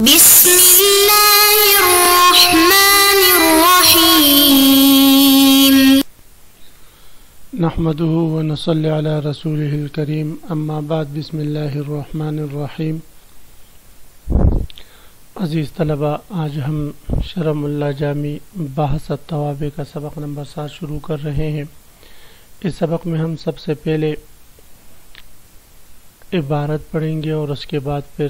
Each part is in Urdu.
بسم اللہ الرحمن الرحیم نحمده ونصلی علی رسوله الکریم اما بعد بسم اللہ الرحمن الرحیم۔ عزیز طلبہ، آج ہم شرح ملا جامی بحث التوابع کا سبق نمبر 7 شروع کر رہے ہیں۔ اس سبق میں ہم سب سے پہلے عبارت پڑھیں گے اور اس کے بعد پھر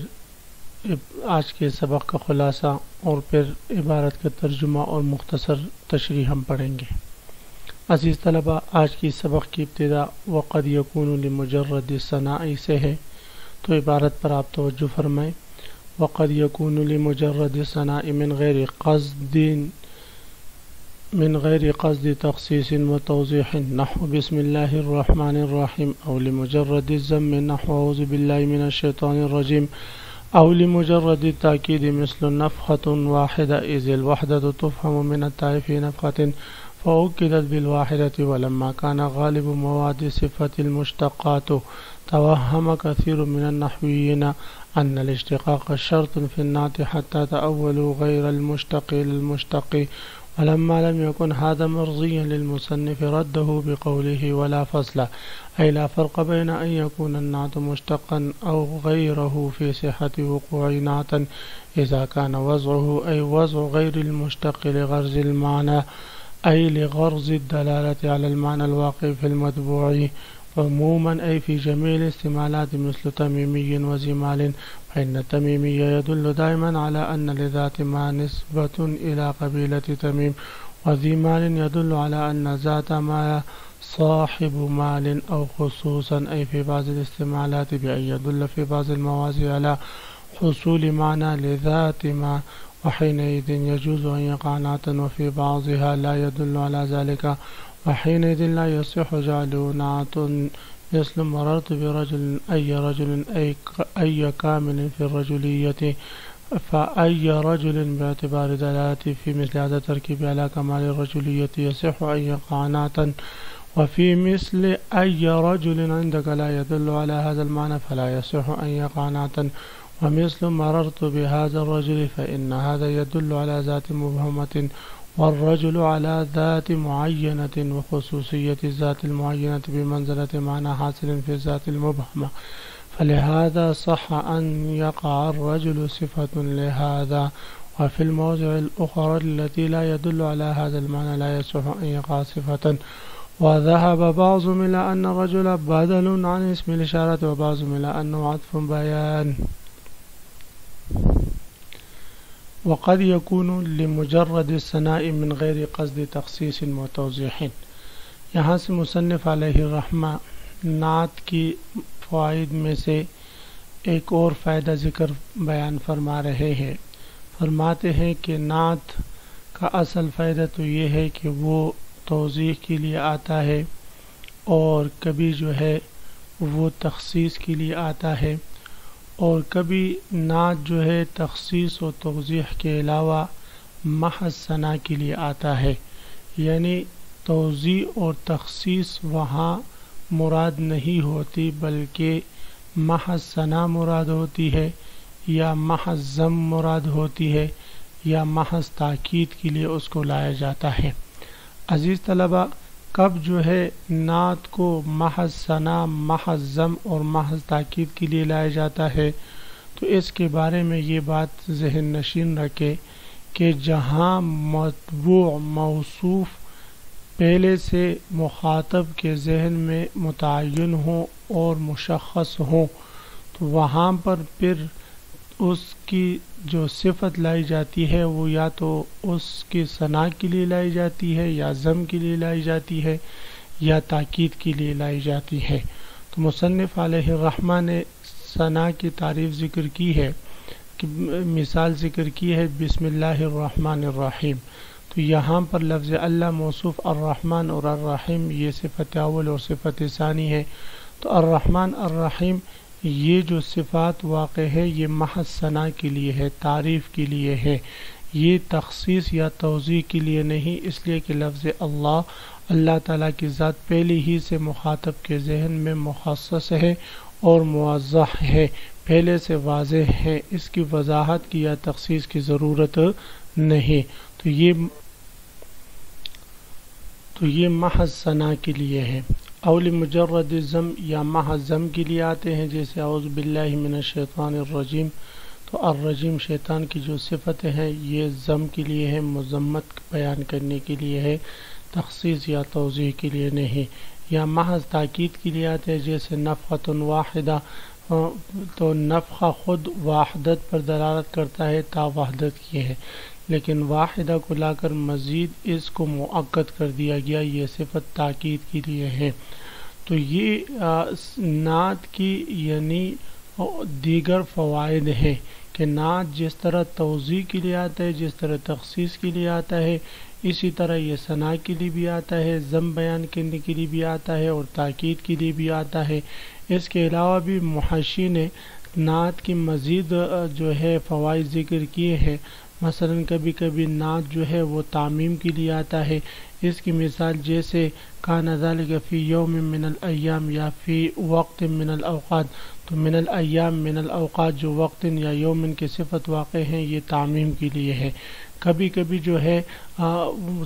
آج کے سبق کا خلاصہ اور پھر عبارت کا ترجمہ اور مختصر تشریح ہم پڑھیں گے۔ عزیز طلبہ، آج کی سبق کی ابتدا وقد یکون لمجرد ثناء سے ہے، تو عبارت پر آپ توجہ فرمائیں۔ وقد یکون لمجرد ثناء من غیر قصد تخصیص و توضیح نحو بسم اللہ الرحمن الرحیم، او لمجرد الذم نحو اعوذ باللہ من الشیطان الرجیم، او لمجرد التاکید مثل نفخة واحدة اذ الوحدة تفهم من التاء في نفخة فأكدت بالواحدة، ولما كان غالب مواد صفة المشتقات توهم كثير من النحويين أن الاشتقاق شرط في النعت حتى تأولوا غير المشتق للمشتق، ولما لم يكن هذا مرضيا للمصنف رده بقوله ولا فصل، أي لا فرق بين أن يكون النعت مشتقا أو غيره في صحة وقوع نعتا إذا كان وضعه أي وضع غير المشتق لغرض المعنى، أي لغرض الدلالة على المعنى الواقع في المتبوع عموما، أي في جميع الاستعمالات مثل تميمي وزمال، فإن التميمي يدل دائما على أن لذات ما نسبة إلى قبيلة تميم، وزمال يدل على أن ذات ما صاحب مال أو خصوصا، أي في بعض الاستعمالات بأن يدل في بعض المواضع على حصول معنى لذات ما، وحينئذ يجوز أن يقع نعتا، وفي بعضها لا يدل على ذلك، وحينئذ لا يصح جعله نعت، مثل مررت برجل أي رجل أي كامل في الرجلية، فأي رجل باعتبار دلالته في مثل هذا التركيب على كمال الرجلية يصح أن يقع نعتا، وفي مثل أي رجل عندك لا يدل على هذا المعنى فلا يصح أن يقع نعتا، ومثل مررت بهذا الرجل فإن هذا يدل على ذات مبهمة، والرجل على ذات معينة، وخصوصية الذات المعينة بمنزلة معنى حاصل في الذات المبهمة، فلهذا صح أن يقع الرجل صفة لهذا، وفي المواضع الأخرى التي لا يدل على هذا المعنى لا يصح أن يقع صفة، وذهب بعضهم إلى أن الرجل بدل عن اسم الإشارة، وبعضهم إلى أنه عطف بيان۔ وقد يكون لمجرد الثناء من غیر قصد تخصیص و توضیح، یہاں سے مصنف علیہ الرحمہ نعت کی فوائد میں سے ایک اور فائدہ ذکر بیان فرما رہے ہیں۔ فرماتے ہیں کہ نعت کا اصل فائدہ تو یہ ہے کہ وہ توضیح کے لیے آتا ہے، اور کبھی جو ہے وہ تخصیص کے لیے آتا ہے، اور کبھی نعت جو ہے تخصیص و توضیح کے علاوہ محض ثنا کے لیے آتا ہے، یعنی توضیح اور تخصیص وہاں مراد نہیں ہوتی بلکہ محض ثنا مراد ہوتی ہے، یا محض ذم مراد ہوتی ہے، یا محض تاکید کے لیے اس کو لایا جاتا ہے۔ عزیز طلبہ، کب جو ہے نعت کو محض ثنا، محض ذم اور محض تاکید کے لیے لایا جاتا ہے، تو اس کے بارے میں یہ بات ذہن نشین رکھے کہ جہاں متبوع موصوف پہلے سے مخاطب کے ذہن میں متعین ہوں اور مشخص ہوں، تو وہاں پر پھر اس کی جو صفت لائی جاتی ہے وہ یا تو اس کی ثنا کے لیے لائی جاتی ہے، یا ذم کے لیے لائی جاتی ہے، یا تاکید کے لیے لائی جاتی ہے۔ تو مصنف علیہ الرحمہ نے ثنا کی تعریف ذکر کی ہے، کہ مثال ذکر کی ہے بسم اللہ الرحمن الرحیم، تو یہاں پر لفظ اللہ موصوف الرحمن اور الرحیم یہ صفت اول اور صفت ثانی ہے، تو الرحمن الرحیم یہ جو صفات واقع ہے یہ محض ثنا کے لیے ہے، تعریف کے لیے ہے، یہ تخصیص یا توضیح کے لیے نہیں، اس لیے کہ لفظ اللہ تعالیٰ کی ذات پہلے ہی سے مخاطب کے ذہن میں مخصص ہے، اور موضح ہے، پہلے سے واضح ہے، اس کی وضاحت کی یا تخصیص کی ضرورت نہیں۔ تو یہ محض ثنا کے لیے ہے۔ اول مجرد ضم یا محض ضم کے لیے آتے ہیں، جیسے اعوذ باللہ من الشیطان الرجیم، تو الرجیم شیطان کی جو صفت ہیں یہ ضم کے لیے ہے، مذمت بیان کرنے کے لیے ہے، تخصیص یا توضیح کے لیے نہیں۔ یا محض تاکید کے لیے آتے ہیں، جیسے نفخۃ واحدہ، تو نفخہ خود وحدت پر دلالت کرتا ہے، تا وحدت کی ہے، لیکن واحدہ کو لا کر مزید اس کو مؤکد کر دیا گیا، یہ صفت تاکید کے لیے ہے۔ تو یہ نعت کی یعنی دیگر فوائد ہیں کہ نعت جس طرح توضیح کے لیے آتا ہے، جس طرح تخصیص کے لیے آتا ہے، اسی طرح یہ ثنا کے لیے بھی آتا ہے، ضم بیان کرنے کے لیے بھی آتا ہے اور تاکید کے لیے بھی آتا ہے۔ اس کے علاوہ بھی محشی نے نعت کی مزید جو ہے فوائد ذکر کیے ہیں، مثلا کبھی کبھی نعت جو ہے وہ تعمیم کے لیے آتا ہے۔ اس کی مثال جیسے کان ذالک فی یوم من الایام یا فی وقت من الاوقات، تو من الایام من الاوقات جو وقت یا یومن کی صفت واقع ہیں یہ تعمیم کے لیے ہے۔ کبھی کبھی جو ہے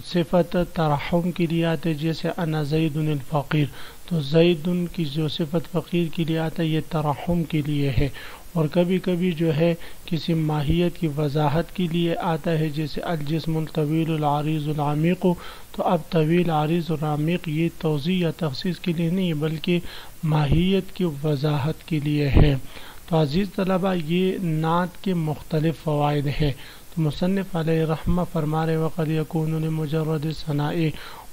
صفت ترحم کے لیے آتے، جیسے انا زید الفقیر، تو زید کی جو صفت فقیر کے لیے آتا ہے یہ ترحم کے لیے ہے۔ اور کبھی کبھی جو ہے کسی ماہیت کی وضاحت کے لیے آتا ہے، جیسے الجسم الطویل العریض العمیق، تو اب طویل عریض اور عمیق یہ توضیح یا تخصیص کے لیے نہیں بلکہ ماہیت کی وضاحت کے لیے ہے۔ تو عزیز طلبہ یہ نعت کے مختلف فوائد ہیں۔ تو مصنف علیہ رحمہ فرما رہے وقد یکون لمجرد ثناء،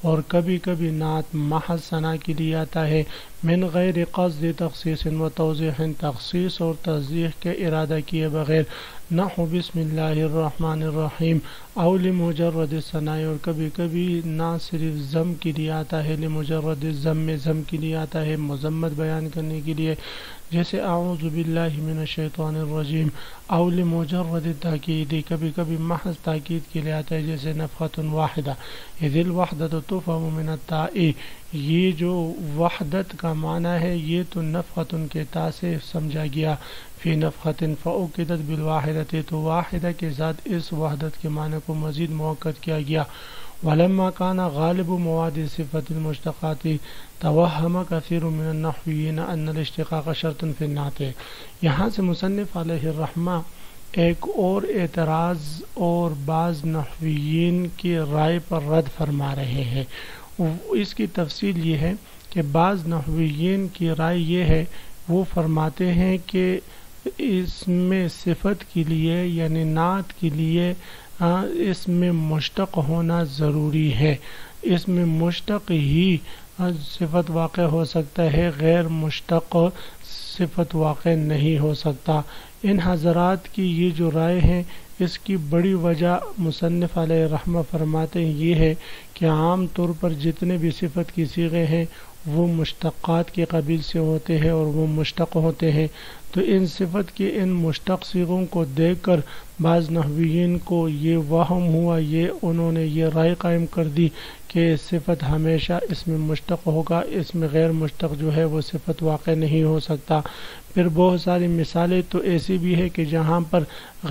اور کبھی کبھی نعت محض ثنا کے لیے آتا ہے، من غیر قصد تخصیص و توضیح، تخصیص اور توضیح کے ارادہ کیے بغیر، نحو بسم اللہ الرحمن الرحیم، او لمجرد ثناء، اور کبھی کبھی نہ صرف ضم کے لیے آتا ہے، لمجرد ضم کے لیے آتا ہے، مذمت بیان کرنے کے لیے، جیسے اعوذ باللہ من الشیطان الرجیم، او لمجرد تاکید، کبھی کبھی محض تاکید کے لیے آتا ہے، جیسے نفخۃ واحدہ، اذ الوحدۃ تفهم من التاء، یہ جو وحدت کا معنی ہے یہ تو نفخۃ کے تا سے سمجھا گیا، فی نفخۃ فاؤکدت بالواحدۃ، تو واحدہ کے ساتھ اس وحدت کے معنی کو مزید مؤکد کیا گیا۔ ولما كان غالب مواد صفت المشتقات توہم کثیر من النحویین ان الاشتقاق شرط فی النعت۔ یہاں سے مصنف علیہ الرحمہ ایک اور اعتراض اور بعض نحویین کی رائے پر رد فرما رہے ہیں۔ اس کی تفصیل یہ ہے کہ بعض نحویین کی رائے یہ ہے، وہ فرماتے ہیں کہ اس میں صفت کے لیے یعنی نعت کے لیے اس میں مشتق ہونا ضروری ہے، اس میں مشتق ہی صفت واقع ہو سکتا ہے، غیر مشتق صفت واقع نہیں ہو سکتا۔ ان حضرات کی یہ جو رائے ہیں اس کی بڑی وجہ مصنف علیہ رحمہ فرماتے ہیں یہ ہے کہ عام طور پر جتنے بھی صفت کی صیغے ہیں وہ مشتقات کے قبیل سے ہوتے ہیں اور وہ مشتق ہوتے ہیں، تو ان صفت کے ان مشتق صیغوں کو دیکھ کر بعض نحویین کو یہ وہم ہوا، یہ انہوں نے یہ رائے قائم کر دی کہ صفت ہمیشہ اس میں مشتق ہوگا، اس میں غیر مشتق جو ہے وہ صفت واقع نہیں ہو سکتا۔ پھر بہت ساری مثالیں تو ایسی بھی ہے کہ جہاں پر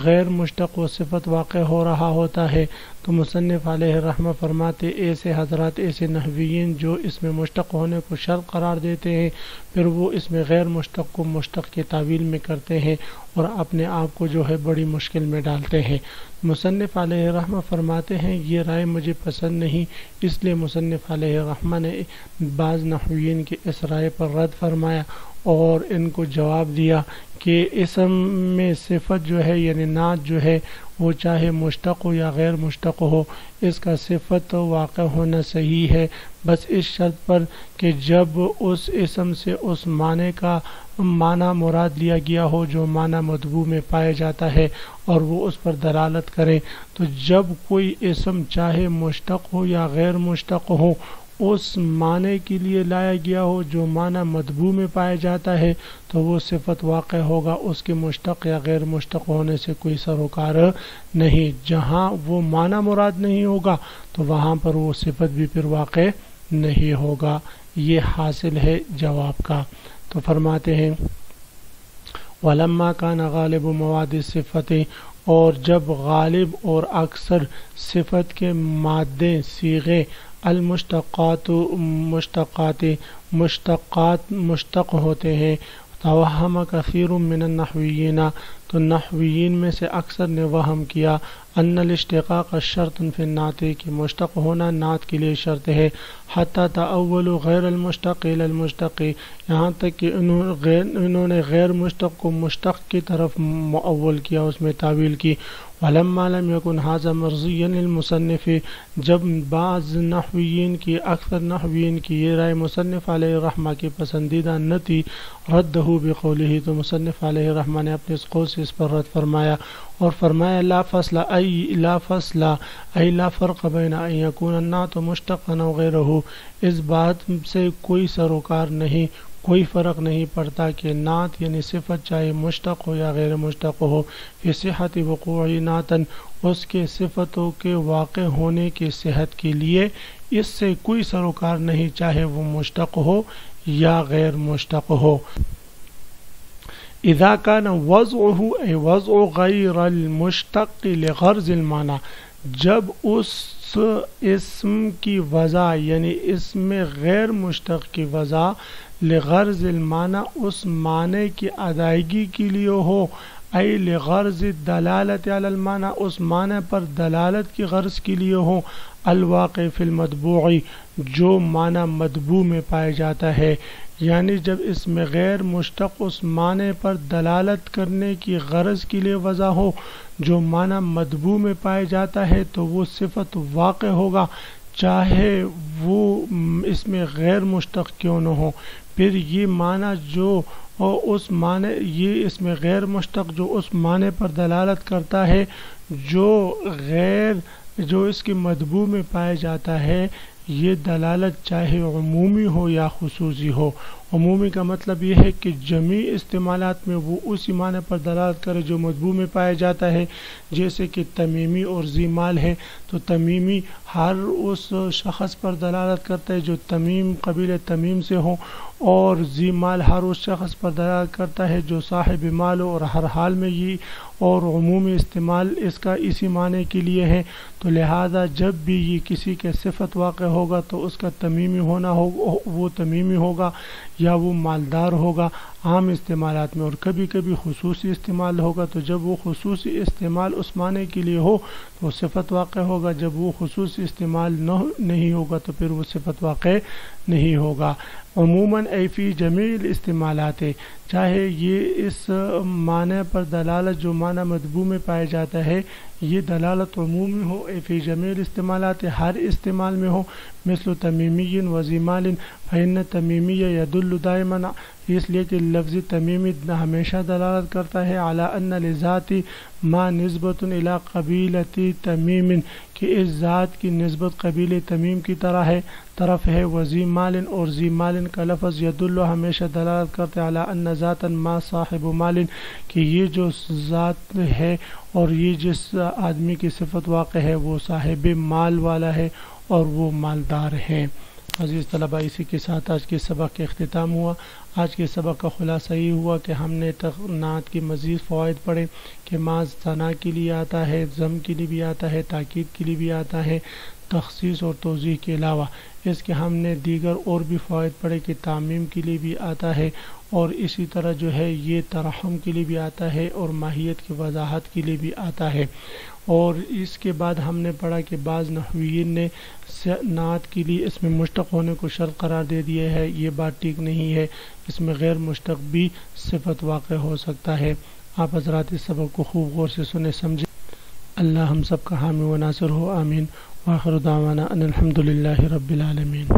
غیر مشتق و صفت واقع ہو رہا ہوتا ہے، تو مصنف علیہ رحمہ فرماتے ایسے حضرات، ایسے نحویین جو اس میں مشتق ہونے کو شرط قرار دیتے ہیں، پھر وہ اس میں غیر مشتق کو مشتق کے تعویل میں کرتے ہیں اور اپنے آپ کو جو ہے بڑی مشکل میں ڈالتے ہیں۔ مصنف علیہ رحمہ فرماتے ہیں یہ رائے مجھے پسند نہیں، اس لیے مصنف علیہ رحمہ نے بعض نحویین کی اس رائے پر رد فرمایا اور ان کو جواب دیا کہ اسم میں صفت جو ہے یعنی نعت جو ہے وہ چاہے مشتق ہو یا غیر مشتق ہو، اس کا صفت واقع ہونا صحیح ہے، بس اس شرط پر کہ جب اس اسم سے اس معنی کا معنی مراد لیا گیا ہو جو معنی مطبوع میں پایا جاتا ہے اور وہ اس پر دلالت کرے۔ تو جب کوئی اسم چاہے مشتق ہو یا غیر مشتق ہو اس معنی کے لیے لایا گیا ہو جو معنی مطبوع میں پایا جاتا ہے تو وہ صفت واقع ہوگا، اس کے مشتق یا غیر مشتق ہونے سے کوئی سروکار نہیں۔ جہاں وہ معنی مراد نہیں ہوگا تو وہاں پر وہ صفت بھی پھر واقع نہیں ہوگا۔ یہ حاصل ہے جواب کا۔ تو فرماتے ہیں ولما کان غالب مواد صفت، اور جب غالب اور اکثر صفت کے مادے صیغے المشتقات مشتق ہوتے ہیں، توہم کثیر من النحویین، تو نحویین میں سے اکثر نے وہم کیا ان الاشتقاق شرط فی النعت، کہ مشتق ہونا نعت کے لیے شرط ہے، حتی تأولوا غیر المشتق الی المشتق، یہاں تک کہ انہوں نے غیر مشتق کو مشتق کی طرف مؤول کیا، اس میں تعویل کی۔ ولما لم يكن هذا مرضيا للمصنف، جب بعض نحویین کی اکثر نحویین کی یہ رائے مصنف علیہ الرحمہ کی پسندیدہ نہ تھی، ردہ بقولہ، تو مصنف علیہ الرحمہ نے اپنے اس قول سے اس پر رد فرمایا اور فرمایا لا فصل ای لا فرق بین ان یکون النعت مشتقا او غیرہ، اس بات سے کوئی سروکار نہیں، کوئی فرق نہیں پڑتا کہ نعت یعنی صفت چاہے مشتق ہو یا غیر مشتق ہو، فی صحت وقوع نعتن، اس کے صفتوں کے واقع ہونے کی صحت کے لیے اس سے کوئی سروکار نہیں، چاہے وہ مشتق ہو یا غیر مشتق ہو۔ اذا كان وضعه اي وضع غیر المشتق لغرض المعنى، جب اس اسم کی وضع یعنی اسم غیر مشتق کی وضع لغرض المعنی، اس معنی کی ادائیگی کے لیے ہو، ای لغرض الدلالت علی المعنی، اس معنی پر دلالت کی غرض کے لیے ہو، الواقع فی المطبوع، جو معنی مطبوع میں پایا جاتا ہے، یعنی جب اس میں غیر مشتق اس معنی پر دلالت کرنے کی غرض کے لیے وضع ہو جو معنی مطبوع میں پایا جاتا ہے، تو وہ صفت واقع ہوگا، چاہے وہ اس میں غیر مشتق کیوں نہ ہو۔ پھر یہ معنی جو اس معنی، یہ اس میں غیر مشتق جو اس معنی پر دلالت کرتا ہے جو اس کی مطبوع میں پایا جاتا ہے، یہ دلالت چاہے عمومی ہو یا خصوصی ہو۔ عمومی کا مطلب یہ ہے کہ جمیع استعمالات میں وہ اسی معنی پر دلالت کرے جو مطبوع میں پایا جاتا ہے، جیسے کہ تمیمی اور ذی مال ہے، تو تمیمی ہر اس شخص پر دلالت کرتا ہے جو تمیم قبیل تمیم سے ہو، اور ذی مال ہر اس شخص پر دلالت کرتا ہے جو صاحب مال ہو، اور ہر حال میں یہ اور عمومی استعمال اس کا اسی معنی کے لیے ہے۔ تو لہذا جب بھی یہ کسی کے صفت واقع ہوگا تو اس کا تمیمی ہونا ہو، وہ تمیمی ہوگا یا وہ مالدار ہوگا عام استعمالات میں، اور کبھی کبھی خصوصی استعمال ہوگا، تو جب وہ خصوصی استعمال اس معنی کے لیے ہو تو صفت واقع ہوگا، جب وہ خصوصی استعمال نہیں ہوگا تو پھر وہ صفت واقع نہیں ہوگا۔ عموماً ای فی جمیع الاستعمالات، چاہے یہ اس معنی پر دلالت جو معنی مطبوع میں پایا جاتا ہے یہ دلالت عمومی ہو، ای فی جمیع الاستعمالات، ہر استعمال میں ہو، مثل تمیمی و ذی مال، فإن تمیمی یدل دائما، اس لیے کہ لفظ تمیمی ہمیشہ دلالت کرتا ہے علی ان لذات ما نسبت الی قبیلۃ تمیم، کہ اس ذات کی نسبت قبیل تمیم کی طرف ہے، و ذی مال، اور ذی مال کا لفظ یدل ہمیشہ دلالت کرتا ہے علی ان ذاتا ما صاحب مال، کہ یہ جو ذات ہے اور یہ جس آدمی کی صفت واقع ہے وہ صاحب مال والا ہے اور وہ مالدار ہے۔ عزیز طلبہ، اسی کے ساتھ آج کے سبق کا اختتام ہوا۔ آج کے سبق کا خلاصہ یہ ہوا کہ ہم نے نعت کے مزید فوائد پڑھے کہ ماض ثنا کے لیے آتا ہے، ضم کے لیے بھی آتا ہے، تاکید کے لیے بھی آتا ہے، تخصیص اور توضیح کے علاوہ اس کے ہم نے دیگر اور بھی فوائد پڑھے کہ تعمیم کے لیے بھی آتا ہے، اور اسی طرح جو ہے یہ ترحم کے لیے بھی آتا ہے اور ماہیت کی وضاحت کے لیے بھی آتا ہے۔ اور اس کے بعد ہم نے پڑھا کہ بعض نحویین نے نعت کے لیے اس میں مشتق ہونے کو شرط قرار دے دیا ہے، یہ بات ٹھیک نہیں ہے، اس میں غیر مشتق بھی صفت واقع ہو سکتا ہے۔ آپ حضرات اس سبق کو خوب غور سے سنیں سمجھیں۔ اللہ ہم سب کا حامی و ناصر ہو، آمین۔ وآخر دعوانا ان الحمد للہ رب العالمین۔